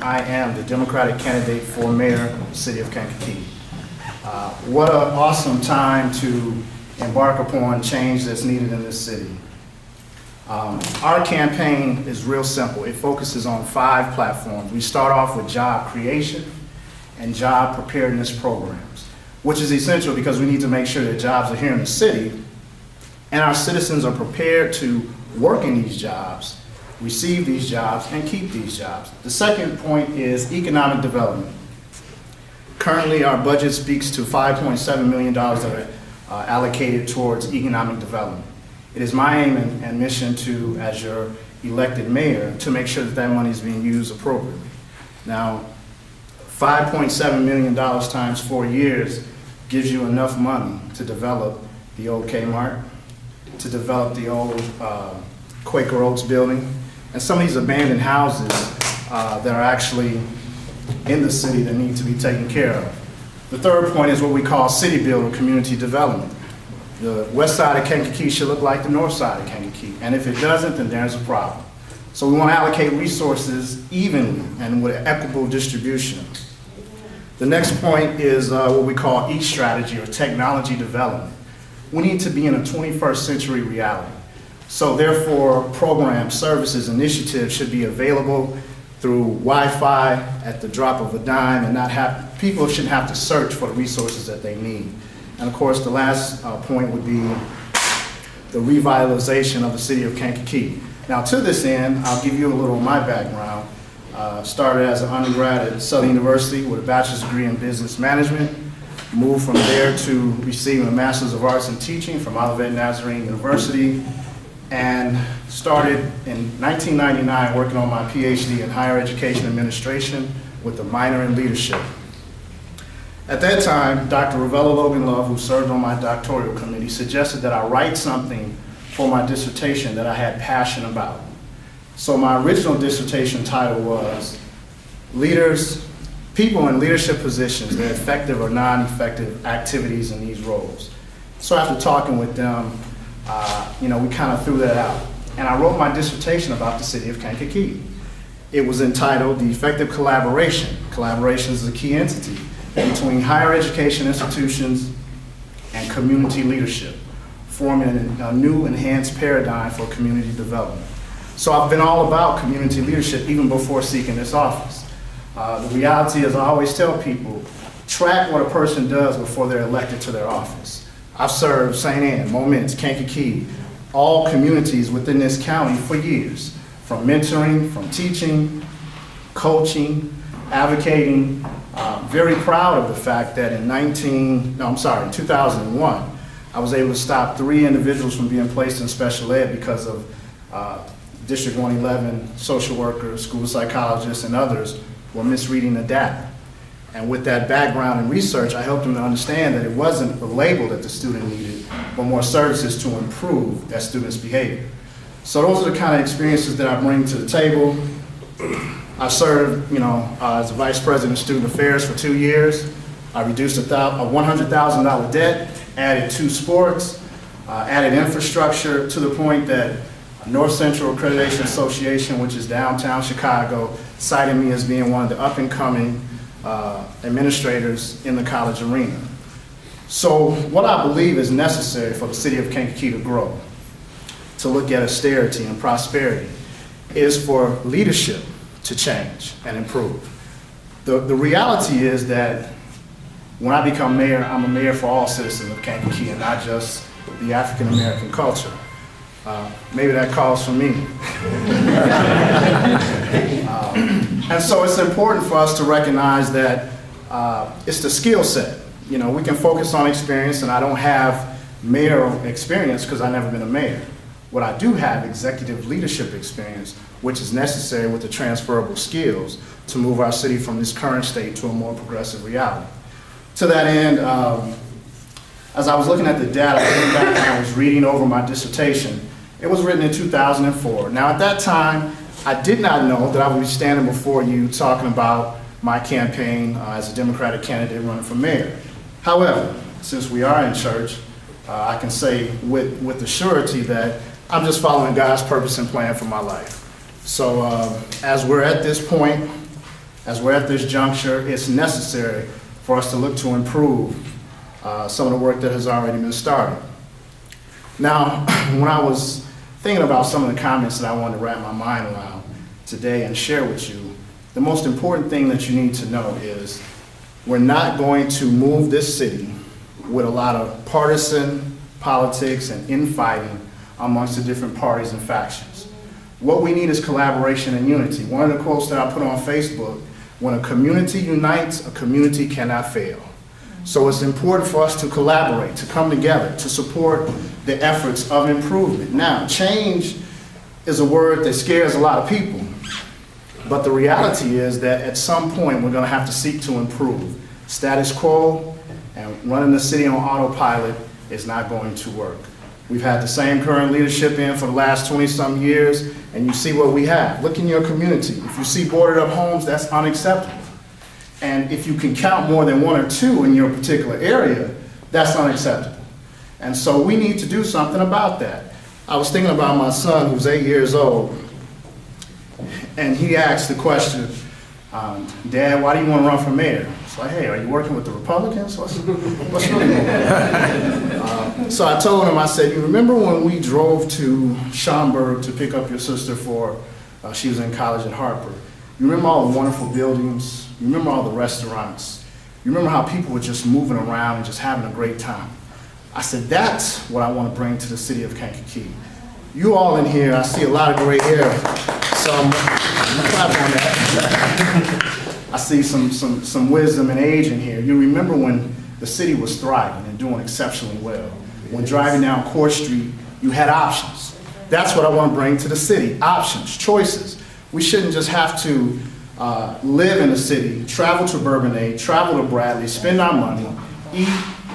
and I am the Democratic candidate for mayor of the city of Kankakee. What an awesome time to embark upon change that's needed in this city. Our campaign is real simple. It focuses on 5 platforms. We start off with job creation and job preparedness programs, which is essential because we need to make sure that jobs are here in the city and our citizens are prepared to work in these jobs, receive these jobs, and keep these jobs. The second point is economic development. Currently, our budget speaks to $5.7 million that are allocated towards economic development. It is my aim and mission to, as your elected mayor, to make sure that that money is being used appropriately. Now, $5.7 million times 4 years gives you enough money to develop the old Kmart, to develop the old Quaker Oaks building, and some of these abandoned houses that are actually in the city that need to be taken care of. The third point is what we call city build or community development. The west side of Kankakee should look like the north side of Kankakee, and if it doesn't, then there's a problem. So we want to allocate resources evenly and with equitable distribution. The next point is what we call e-strategy or technology development. We need to be in a 21st century reality. So therefore, programs, services, initiatives should be available through Wi-Fi at the drop of a dime, and people shouldn't have to search for the resources that they need. And of course, the last point would be the revitalization of the city of Kankakee. Now to this end, I'll give you a little of my background. Started as an undergrad at Southern University with a bachelor's degree in business management. Moved from there to receiving a master's of arts in teaching from Olivet Nazarene University, and started in 1999 working on my PhD in higher education administration with a minor in leadership. At that time, Dr. Ravella Logan Love, who served on my doctoral committee, suggested that I write something for my dissertation that I had passion about. So my original dissertation title was People in Leadership Positions, Their Effective or Non-Effective Activities in These Roles. So after talking with them, we kind of threw that out. And I wrote my dissertation about the city of Kankakee. It was entitled The Effective Collaboration. Collaboration is a key entity between higher education institutions and community leadership, forming a new enhanced paradigm for community development. So I've been all about community leadership even before seeking this office. The reality is I always tell people, track what a person does before they're elected to their office. I've served St. Anne, Moments, Kankakee, all communities within this county for years, from mentoring, from teaching, coaching, advocating. Very proud of the fact that in 2001, I was able to stop 3 individuals from being placed in special ed because of District 111 social workers, school psychologists, and others were misreading the data. And with that background in research, I helped them to understand that it wasn't the label that the student needed, but more services to improve that student's behavior. So those are the kind of experiences that I bring to the table. I served, as a vice president of student affairs for 2 years. I reduced a $100,000 debt, added 2 sports, added infrastructure to the point that North Central Accreditation Association, which is downtown Chicago, cited me as being one of the up-and-coming administrators in the college arena. So what I believe is necessary for the city of Kankakee to grow, to look at austerity and prosperity, is for leadership to change and improve. The reality is that when I become mayor, I'm a mayor for all citizens of Kankakee and not just the African American culture. Maybe that calls for me. And so it's important for us to recognize that it's the skill set. We can focus on experience, and I don't have mayoral experience because I've never been a mayor. What I do have executive leadership experience, which is necessary with the transferable skills to move our city from this current state to a more progressive reality. To that end, as I was looking at the data, I was reading over my dissertation. It was written in 2004. Now at that time, I did not know that I would be standing before you talking about my campaign as a Democratic candidate running for mayor. However, since we are in church, I can say with the surety that I'm just following God's purpose and plan for my life. So as we're at this point, As we're at this juncture, it's necessary for us to look to improve some of the work that has already been started. Now, when I was thinking about some of the comments that I wanted to wrap my mind around today and share with you, the most important thing that you need to know is we're not going to move this city with a lot of partisan politics and infighting amongst the different parties and factions. What we need is collaboration and unity. One of the quotes that I put on Facebook, when a community unites, a community cannot fail. So it's important for us to collaborate, to come together, to support the efforts of improvement. Now, change is a word that scares a lot of people, but the reality is that at some point we're going to have to seek to improve. Status quo and running the city on autopilot is not going to work. We've had the same current leadership in for the last 20-some years, and you see what we have. Look in your community. If you see boarded up homes, that's unacceptable. And if you can count more than one or two in your particular area, that's unacceptable. And so we need to do something about that. I was thinking about my son, who's 8 years old, and he asked the question, Dad, why do you want to run for mayor? It's like, hey, are you working with the Republicans? What's really going on? So I told him, I said, you remember when we drove to Schaumburg to pick up your sister for, she was in college at Harper. You remember all the wonderful buildings? You remember all the restaurants? You remember how people were just moving around and just having a great time? I said, that's what I want to bring to the city of Kankakee. You all in here, I see a lot of gray hair. Some, clap on that. I see some wisdom and age in here. You remember when the city was thriving and doing exceptionally well. When driving down Court Street, you had options. That's what I want to bring to the city, options, choices. We shouldn't just have to live in the city, travel to Bourbonnais, travel to Bradley, spend our money, eat,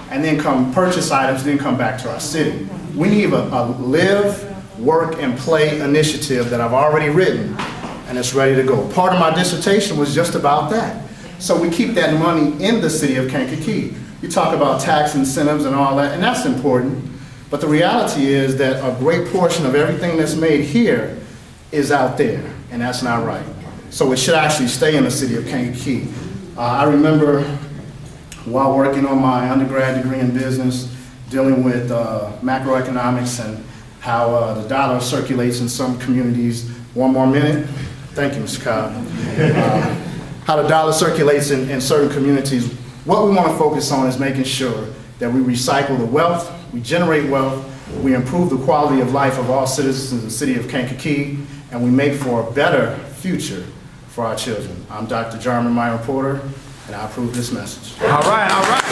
and then come purchase items, then come back to our city. We need a live, work, and play initiative that I've already written, and it's ready to go. Part of my dissertation was just about that. So we keep that money in the city of Kankakee. You talk about tax incentives and all that, and that's important, but the reality is that a great portion of everything that's made here is out there, and that's not right. So it should actually stay in the city of Kankakee. I remember while working on my undergrad degree in business, dealing with macroeconomics and how the dollar circulates in some communities. One more minute. Thank you, Mr. Cobb. How the dollar circulates in certain communities. What we want to focus on is making sure that we recycle the wealth, we generate wealth, we improve the quality of life of all citizens in the city of Kankakee, and we make for a better future for our children. I'm Dr. Jarman Porter, and I approve this message. All right, all right.